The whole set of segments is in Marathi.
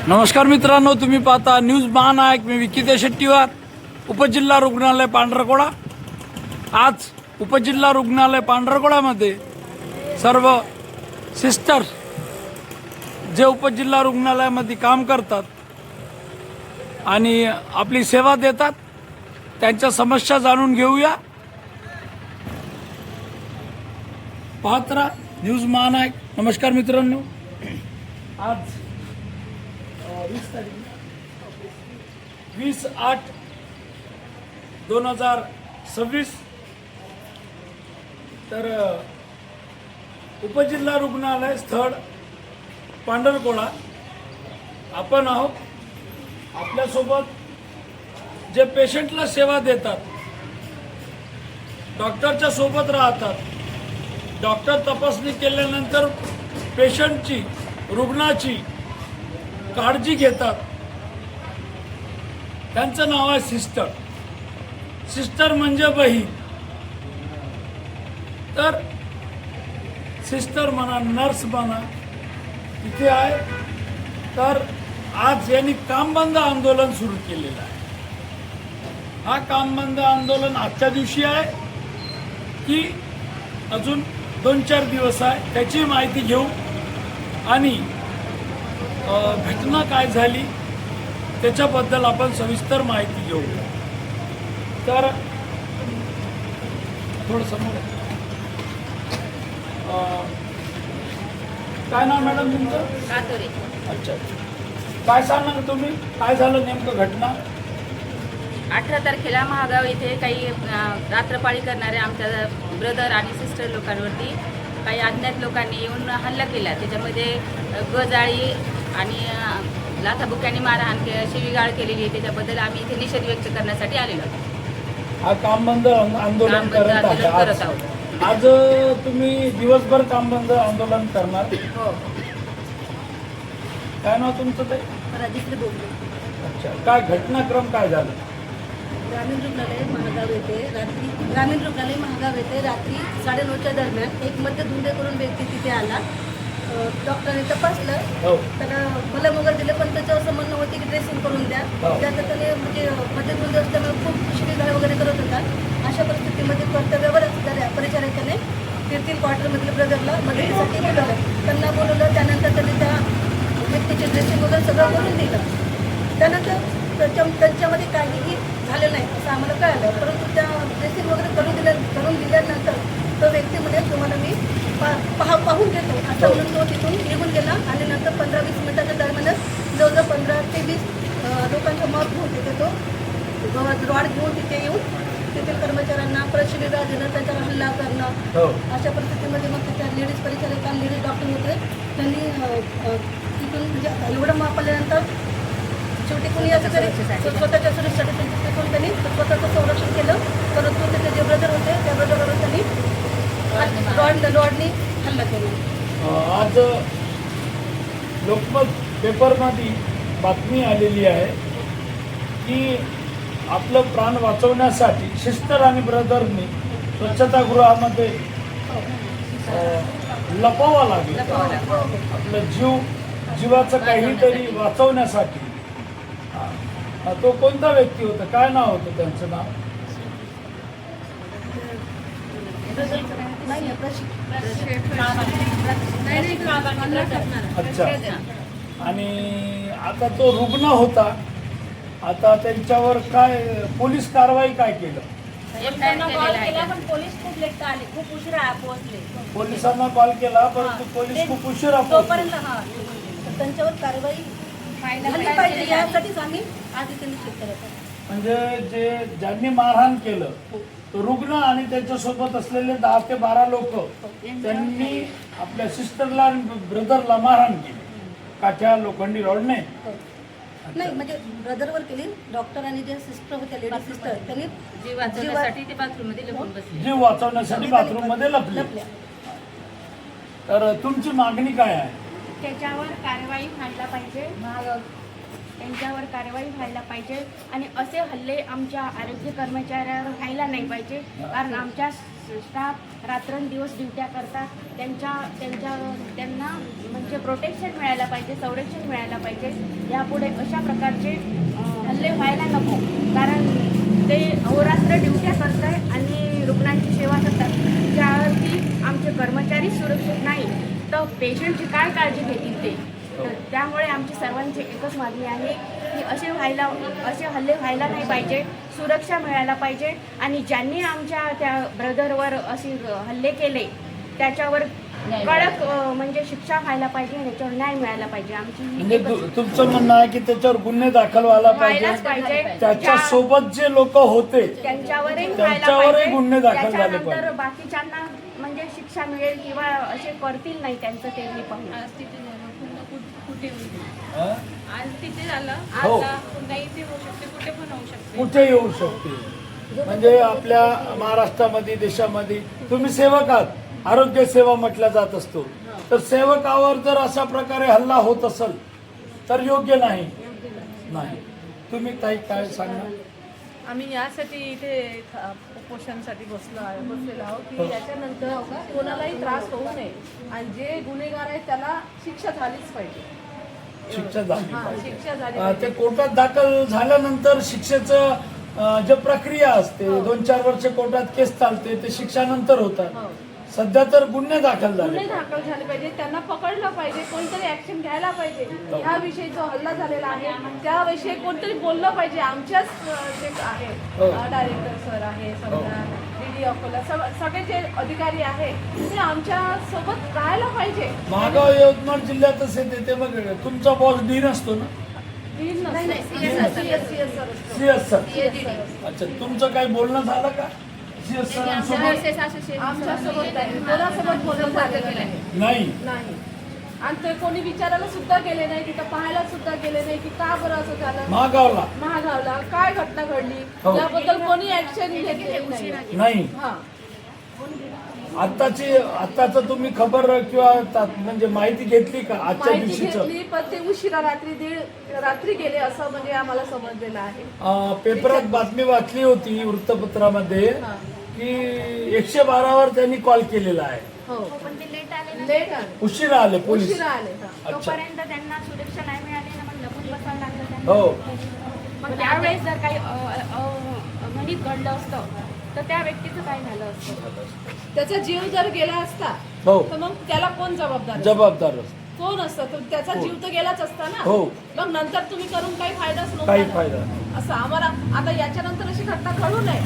नमस्कार मित्रांनो, तुम्ही पाहता न्यूज महानायक. मी विकिते शेट्टीवार. उपजिल्हा रुग्णालय पांढरकवडा. आज उपजिल्हा रुग्णालय पांढरकवड्यामध्ये सर्व सिस्टर जे उपजिल्हा रुग्णालयामध्ये काम करतात आणि आपली सेवा देतात त्यांच्या समस्या जाणून घेऊया. पाहत राहा न्यूज महानायक. नमस्कार मित्रांनो, आज 20/8/2026 तर उपजिल्हा रुग्णालय स्थळ पांढरकवडा आपण आहोत. आपल्यासोबत जे पेशंटला सेवा देतात, डॉक्टरच्या सोबत राहतात, डॉक्टर तपासणी केल्यानंतर पेशंटची रुग्णाची काळजी घेतात, त्यांचं नाव आहे सिस्टर. सिस्टर म्हणजे बहीण. तर सिस्टर म्हणा, नर्स म्हणा, इथे आहे. तर आज यांनी काम बंद आंदोलन सुरू केलेलं आहे. हा काम बंद आंदोलन आजच्या दिवशी आहे की अजून 2-4 दिवस आहे, त्याची माहिती घेऊ आणि घटना काय झाली त्याच्याबद्दल आपण सविस्तर माहिती घेऊ. तर थोडं समोर काय नाव मॅडम तुमचं? कातोरे. अच्छा, काय सांगणार तुम्ही, काय झालं नेमकं घटना? 18 तारखेला महागाव येथे काही रात्रपाळी करणारे आमच्या ब्रदर आणि सिस्टर लोकांवरती काही अज्ञात लोकांनी येऊन हल्ला केला. त्याच्यामध्ये गजाळी आणि लाथाबुक्यांनी मारहाण शिवीगाळ केलेली आहे. त्याच्याबद्दल आम्ही इथे निषेध व्यक्त करण्यासाठी आलेलो आहोत. हा काम बंद आंदोलन करत आहे. आज तुम्ही दिवसभर काम बंद आंदोलन करणार. हो. काय नाव तुमचं? ते राजेश्री बोबडे. अच्छा, काय घटनाक्रम काय झालं? ग्रामीण रुग्णालय महागाव येथे रात्री 9:30च्या दरम्यान एक मध्यधुंद करून व्यक्ती तिथे आला. डॉक्टरने तपासलं, हो, त्याला मलम वगैरे दिलं, पण त्याच्यावर असं म्हणणं होते की ड्रेसिंग करून द्या. त्यानंतर त्याने म्हणजे मध्यधुंद असल्यामुळे खूप शिवीगाळ वगैरे करत होता. अशा परिस्थितीमध्ये कर्तव्यावर असणाऱ्या परिचारकाने 3 क्वार्टरमधल्या ब्रदरला मदतीसाठी बोलवलं. त्यांना बोलवलं. त्यानंतर त्यांनी त्या व्यक्तीचे ड्रेसिंग वगैरे सगळं करून दिलं. त्यानंतर त्यांच्यामध्ये काहीही झालं नाही असं आम्हाला कळालं. परंतु त्या ड्रेसिंग वगैरे करून दिल्यानंतर तो व्यक्ती म्हणजे तुम्हाला मी पाहून घेतो असं म्हणून तो तिथून निघून गेला. आणि नंतर 15-20 मिनिटाच्या दरम्यानच जवळजवळ 15 ते 20 लोकांचा मत घेऊन तिथे तो रॉड घेऊन तिथे येऊन तेथील कर्मचाऱ्यांना शिवीगाळ देणं, त्यांच्यावर हल्ला करणं. अशा परिस्थितीमध्ये मग त्या लेडीज परिचारिका, लेडीज डॉक्टर होते, त्यांनी तिथून म्हणजे एवढं मापल्यानंतर शेवटी कोणी असं तरी स्वतःच्या सुरक्षेसाठी तिथून त्यांनी स्वतःचं संरक्षण केलं. परंतु त्याचे जे ब्रदर होते त्या ब्रदरवर त्यांनी रॉडनी हल्ला केला. आज लोकमत पेपरमध्ये बातमी आलेली आहे की आपलं प्राण वाचवण्यासाठी सिस्टर आणि ब्रदरनी स्वच्छतागृहामध्ये लपवावं लागलं. आपलं जीवाचं काहीतरी वाचवण्यासाठी. तो कोणता व्यक्ती होता, काय नाव होतं त्यांचं नाव? अच्छा. आणि आता तो रुग्ण होता, आता त्यांच्यावर काय पोलीस कारवाई काय केलं? पण पोलीस खूप लेट आले, खूप उशिरा पोहोचले. पोलिसांना कॉल केला परंतु पोलीस खूप उशिरा पोहोचले. त्यांच्यावर कारवाई झाली पाहिजे यासाठीच आम्ही आज इथे निश्चित करत आहोत. म्हणजे ज्यांनी मारहाण केलं तो रुग्ण आणि त्यांच्यासोबत असलेले 10 ते 12 लोक त्यांनी आपल्या सिस्टरला आणि ब्रदरला मारहाण केली काठ्या लोखंडी रॉडने. नाही म्हणजे ब्रदरवर केली. डॉक्टर आणि जे सिस्टर होत्या, लेडीज सिस्टर, त्यांनी जीव वाचवण्यासाठी ते बाथरूममध्ये लपून बसले. जीव वाचवण्यासाठी बाथरूम मध्ये लपले. तर तुमची मागणी काय आहे? त्याच्यावर कारवाई व्हायला पाहिजे. त्यांच्यावर कारवाई व्हायला पाहिजे आणि असे हल्ले आमच्या आरोग्य कर्मचाऱ्यावर व्हायला नाही पाहिजे. कारण आमच्या स्टाफ रात्रंदिवस ड्युट्या करतात. त्यांना म्हणजे प्रोटेक्शन मिळायला पाहिजे, संरक्षण मिळायला पाहिजे. यापुढे अशा प्रकारचे हल्ले व्हायला नको, कारण ते अहोरात्र ड्युट्या करतात आणि रुग्णांची सेवा करतात. ज्यावरती आमचे कर्मचारी सुरक्षित नाही तर पेशंटची काय काळजी घेतील ते. तर त्यामुळे आमची सर्वांची एकच मागणी आहे की असे हल्ले व्हायला नाही पाहिजे, सुरक्षा मिळायला पाहिजे. आणि ज्यांनी आमच्या त्या ब्रदरवर असे हल्ले केले त्याच्यावर कडक म्हणजे शिक्षा व्हायला पाहिजे, त्याच्यावर न्याय मिळायला पाहिजे. आमची म्हणजे तुमचं म्हणणं आहे की त्याच्यावर गुन्हे दाखल व्हायला व्हायलाच पाहिजे, पाहिजे. त्याच्या सोबत जे लोक होते त्यांच्यावरही व्हायला त्यांच्यावरही पाहिजे. गुन्हे दाखल झाले त्याच्यानंतर पाहिजे. बाकीच्यांना म्हणजे शिक्षा मिळेल किंवा असे करतील नाही त्यांचं ते मी पाहू. आज तिथे झालं पुन्हा कुठे होईल. हा? आज तिथे झालं हो. आता पुन्हा इथे होऊ शकते, कुठे पण होऊ शकते. कुठे येऊ शकते. म्हणजे आपल्या महाराष्ट्रामध्ये देशामध्ये तुम्ही सेवक आहात, आरोग्य सेवा म्हटल्या जात असतो, तर सेवकावर जर अशा प्रकारे हल्ला होत असेल तर योग्य नाही. तुम्ही काय सांगणार? आम्ही यासाठी इथे उपोषणासाठी बसलेलो आहोत की याच्यानंतर कोणालाही त्रास होऊ नये आणि जे गुन्हेगार आहेत त्याला शिक्षा झालीच पाहिजे. शिक्षा झाली हा, पाहिजे. शिक्षा झाली ते पाहिजे. कोर्टात दाखल झाल्यानंतर शिक्षेचं जे प्रक्रिया असते, 2-4 वर्ष कोर्टात केस चालते, ते शिक्षानंतर होतात. हो. सध्या तर गुन्हे दाखल झाले. गुन्हे दाखल झाले पाहिजे, त्यांना पकडलं पाहिजे, कोणतरी ऍक्शन घ्यायला पाहिजे. ह्याविषयी जो हल्ला झालेला आहे त्याविषयी कोणतरी बोललं पाहिजे. आमच्याच जे आहे हो. डायरेक्टर सर आहे, समजा डीडी अकोला, सगळे जे अधिकारी आहे ते आमच्या सोबत राहायला पाहिजे. महागाव यवतमाळ जिल्ह्यातच येते ते. मग तुमचा बॉस डीन असतो ना, CS सर. अच्छा, तुमचं काही बोलणं झालं का CS सरांसोबत? आमच्यासोबत नाही, कोणासोबत बोलणं झालेलं नाही. नाही. आणि ते कोणी विचारायला सुद्धा गेले नाही, तिथं पाहायला सुद्धा गेले नाही की का बरं असं झालं, महागावला महागावला काय घटना घडली हो. याबद्दल कोणी ऍक्शन घेतलेली नाही. नाही. हा, आत्ताच तुम्ही खबर किंवा म्हणजे माहिती घेतली का आजच्या माहिती दिवशीच? घेतली पण ते उशिरा रात्री गेले असं म्हणजे आम्हाला समजलेलं आहे. पेपरात बातमी वाचली होती वृत्तपत्रामध्ये हा. की 112वर त्यांनी कॉल केलेला आहे. हो, पण ते लेट आले. लेट आले, उशिरा आले पोलीस. उशिरा आले. हा. अच्छा. तोपर्यंत त्यांना सुरक्षा नाही मिळाली ना, मग लपून बसावं लागलं त्यांना. हो. मग त्यावेळेस जर काही अघटित घडलं असतं तर त्या व्यक्तीचं काय झालं असतं. त्याचा जीव जर गेला असता हो, तर मग त्याला कोण जबाबदार जबाबदार असतो. कोण असतं, तर त्याचा जीव तर गेलाच असता ना. हो. मग नंतर तुम्ही करून काही फायदाच नव्हता काही ना. फायदा नाही. असं आम्हाला आता याच्यानंतर अशी घटना घडू नये,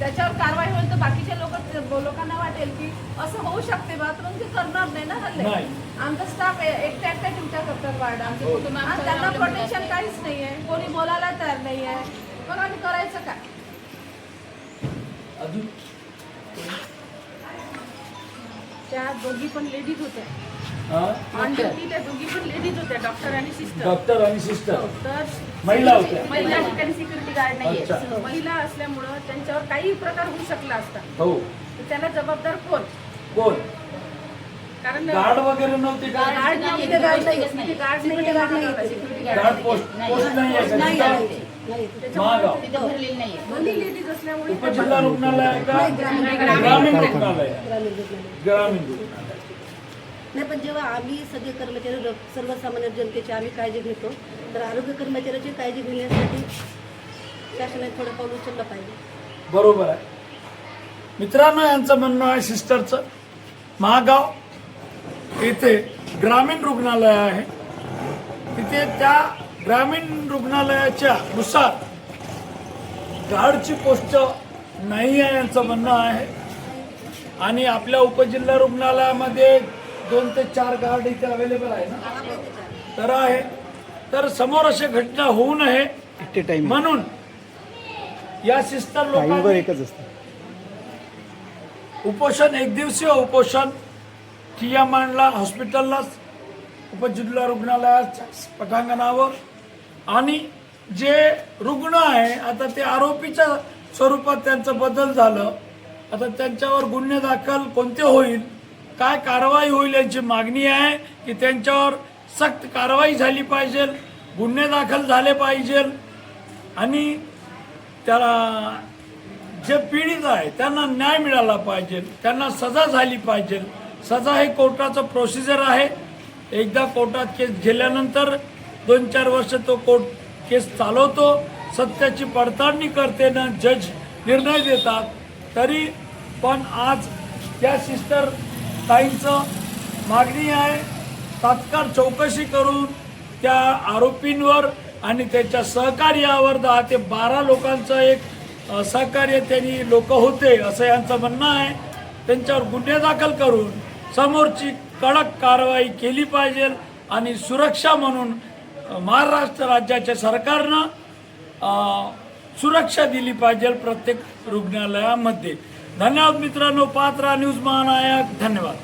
त्याच्यावर कारवाई होईल तर बाकीच्या लोकांना वाटेल की असं होऊ शकते बा, तर मग ते करणार नाही ना हल्ले. नाही. आमचा स्टाफ एकट्या ड्युट्या करतात वार्ड, आमचे आणि कुटुंब त्यांना प्रोटेक्शन काहीच नाहीये, कोणी बोलायला तयार नाहीये. मग आम्ही करायचं काय? अजून त्या दोघी पण लेडीज होत्या. हा? ऑन ड्युटी त्या दोघी पण लेडीज होत्या, डॉक्टर आणि सिस्टर. डॉक्टर आणि सिस्टर तर महिला होत्या. महिला ठिकाणी सिक्युरिटी गार्ड नाहीये. अच्छा. महिला असल्यामुळं त्यांच्यावर काही प्रकार होऊ शकला असता. हो. तर त्याला जबाबदार कोण? कोण? कारण गार्ड वगैरे नव्हते का? गार्ड नाही, इथे गार्ड नाही. इथे गार्ड नाही आहे, सिक्युरिटी गार्ड गार्ड पोस्ट नाही आहे का? महागाव दोन्ही लेडीज असल्यामुळे उपजिल्हा रुग्णालय आहे का? ग्रामीण रुग्णालय आहे. ग्रामीण रुग्णालय. नाही, पण जेव्हा आम्ही सगळे कर्मचारी सर्वसामान्य जनतेची आम्ही काळजी घेतो, तर आरोग्य कर्मचाऱ्याची काळजी घेण्यासाठी शासनाने थोडं पाऊल उचललं पाहिजे. बरोबर आहे. मित्रांनो, यांचं म्हणणं आहे सिस्टरचं. महागाव इथे ग्रामीण रुग्णालय आहे, तिथे त्या ग्रामीण रुग्णालयाच्या नुसार गार्डची पोस्ट नाही आहे यांचं म्हणणं आहे. आणि आपल्या उपजिल्हा रुग्णालयामध्ये 2 ते 4 गार्ड इथे अवेलेबल आहे ना, तर आहे. तर समोर अशी घटना होऊ नये म्हणून या सिस्टर लोकांनी उपोषण, 1 दिवसीय उपोषण ठिय्या मांडला हॉस्पिटललाच, उपजिल्हा रुग्णालयाच्या पटांगणावर. आणि जे रुग्ण आहे आता ते आरोपीच्या स्वरूपात त्यांचं बदल झालं. आता त्यांच्यावर गुन्हे दाखल कोणते होईल, काय कारवाई होईल यांची मागणी आहे की त्यांच्यावर सक्त कारवाई झाली पाहिजे, गुन्हे दाखल झाले पाहिजे. आणि त्याला जे पीडित आहे त्यांना न्याय मिळाला पाहिजे, त्यांना सजा झाली पाहिजे. सजा हे कोर्टाचं प्रोसिजर आहे. एकदा कोर्टात केस गेल्यानंतर 2-4 वर्ष तो कोर्ट केस चालवतो, सत्याची पडताळणी करते ना जज निर्णय देतात. तरी पण आज त्या सिस्टर ताईंचं मागणी आहे तात्काळ चौकशी करून त्या आरोपींवर आणि त्याच्या सहकार्यावर 10 ते 12 लोकांचं एक सहकार्य त्यांनी लोक होते असं यांचं म्हणणं आहे. त्यांच्यावर गुन्हे दाखल करून समोरची कडक कारवाई केली पाहिजे आणि सुरक्षा म्हणून महाराष्ट्र राज्याच्या सरकारनं सुरक्षा दिली पाहिजे प्रत्येक रुग्णालयामध्ये. धन्यवाद मित्रांनो. पाहत राहा न्यूज महानायक. धन्यवाद.